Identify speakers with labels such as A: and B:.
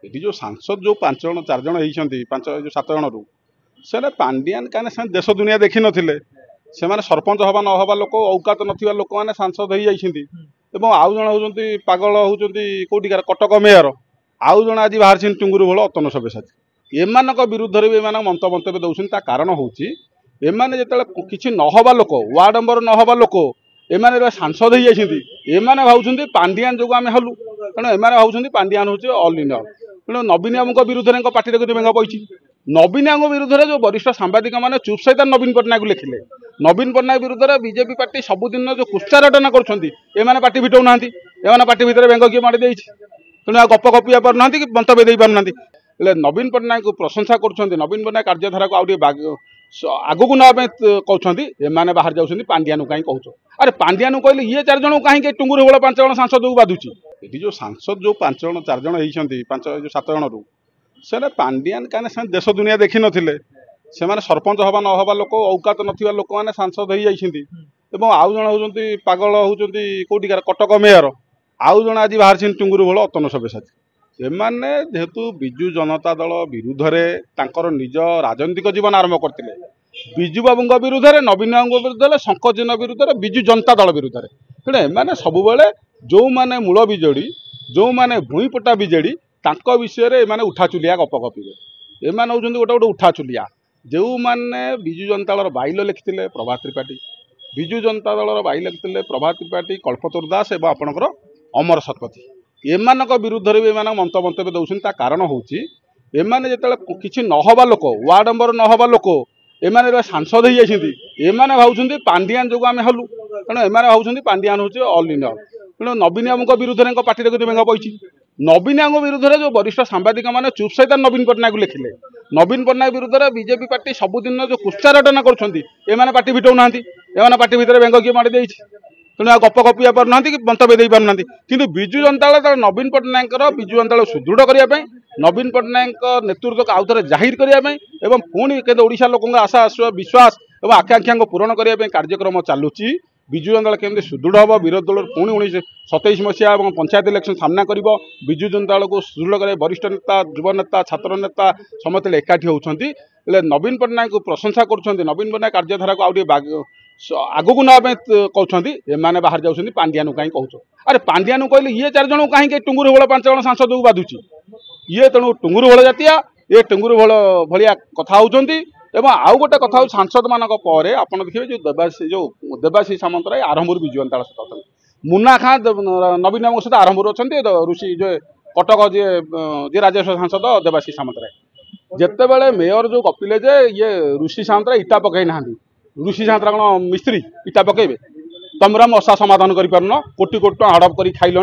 A: ये जो सांसद जो 5 जन 4 जन होती 5 जो 7 जन रू से पांडियान क्या देश दुनिया देखी नथिले से सरपंच हवा न हवा लोक औकात नथिबा लोक मैंने सांसद हो जाइछिंती एवं आउ जन होउछंती पागल होउछंती कोटिकार कटक मेयर आउ जन आज बाहर टुंगुरु भल अतन सब्यसाची एमानक विरुद्ध रे एमान मंतव्य दउछन ता कारण होउची एमाने जेतेले किछि न हवा लोक वार्ड नंबर न हवा लोक एमाने सांसद हो जाइछिंती एमाने भाउछंती पांडियान जोग आमे हलु तेणु एमाने भाउछंती पांडियान होउची ऑल इंडिया तेणु नवीन बाबू विरुद्ध में पार्टी बेंग पड़ी नवीन बाबू विरुद्ध जो वरिष्ठ सांबादिक मैंने चुप सहित नवीन पट्टनायक लिखिले नवीन पट्टनायक विरुद्ध बीजेपी पार्टी सबुदिन जो कुचारटना कर पार्टी भिटाऊ ना एम पार्टी भितर बेंग किए माड़ी तेणु गप गपिया पार ना कि मंतव्य दे पार ना नवीन पट्टनायक को प्रशंसा कर नवीन पट्टनायक कार्यधारा को आगे को ना कहते एमाने बाहर जाऊँ पांडियान कहीं कौच अरे पांडियान कहले ये 4 जन कहीं टुंगुर भल 5 जन सांसद को बाधुची ये जो सांसद जो 5 जन 4 जन होती 5 जो 7 जन रू से पांडियान क्या देश दुनिया देखी नथिले से सरपंच हवा न हवा लोक औकात नथिबा लोक मैंने सांसद हो जाइछिंती एवं आउ जन होउछंती पागल होउछंती कोटिकार कटक मेयर आउ जन आज बाहर टुंगुरु भल अतन सब्यसाची एमाने जेहेतु बिजु जनता दल विरुद्ध रे तांकर निज राजनीतिक जीवन आरंभ करते बिजु बाबू विरुद्ध में नवीन बाबू विरुद्ध शंकरजीन विरुद्ध बिजु जनता दल विरुद्ध तेणु एमाने सबुबले जो माने मूल बिजेडी जो माने भूईपटा बिजेडी तांको विषय रे एमाने उठा चुलिया गप गपिबे एमाने होउछंती गोटे गोटे उठा चुलिया जो माने बिजु जनता दल बाइल लिखिथिले प्रभात त्रिपाठी बिजु जनता दल बाइल लिखिथिले प्रभात त्रिपाठी कल्पतरु दास एवं आपणकर अमर शतपथी एमानक विरुद्ध रे एमान मंतव्य दउछन ता कारण होउची एमाने जेतेले किछि न हवा लोक वार्ड नंबर न हवा लोक एमाने सांसद हो जाइछिंती एमाने भाउछंती पांडियान जोग आमे हलु तेणु एमाने भाउछंती पांडियान होउची ऑल इंडिया तेणु नवीन बाबू विरुद्ध में पार्टी बेंग पड़ी नवीन बाबू विरुद्ध जो वरिष्ठ सांबादिक मैंने चुप सहित नवीन पट्टनायक लिखिले नवीन पट्टनायक विरुद्ध बीजेपी पार्टी सबुदिन जो कुचारटना कर पार्टी भिटाऊ ना एम पार्टी भितर बेंग किए माड़ी तेणु गप गपिया पार ना कि मंतव्य दे पार ना कि बिजु जनता दल नवीन पट्टनायक बिजु जनता दल सुदृढ़ करने नवीन पट्टनायक नेतृत्व को आउ थे जाहिर करने पुणी के ओडिशा लोकों आशा विश्वास और आकांक्षा को पूरण करने कार्यक्रम चलुची बिजु जनता दल केमती सुदृढ़ हम विरोधी दल पुणी 1927 मसीहा और पंचायत इलेक्शन सामना कर बिजु जनता दल को सुदृढ़ कर वरिष्ठ नेता युव नेता छात्र नेता समस्त एकाठी होती नवीन पट्टनायक को प्रशंसा कर नवीन पट्टनायक कार्यधारा को आगे को ना कहते एमाने बाहर जाऊँ पांडियान कहीं कौच अरे पांडियान कहले ये 4 जन कहीं टुंगुर भल 5 जन सांसद को बाधुची ये तेणु टुंगुर भल जातिया ये टुंगुर भल भाया कथा होउछंती एवं आउ गोटे कथा सांसद मानक पर आपड़ देखिए जो देवाशीष सामंतराय आरंभ बिजु जनता दल सहित मुन्ना खां नवीन बाबू सहित आरंभ अच्छा ऋषि जो कटक जी राज्यसभा सांसद देवाशीष सामंतराय जितेबाला मेयर जो गपिले जे ये ऋषि सामंतराय इटा पकई ना ऋषि सामंतराय कौन मिस्त्री इटा पकेबे तुम मशा समाधान कर कोटी कोटी हड़प कर खाइल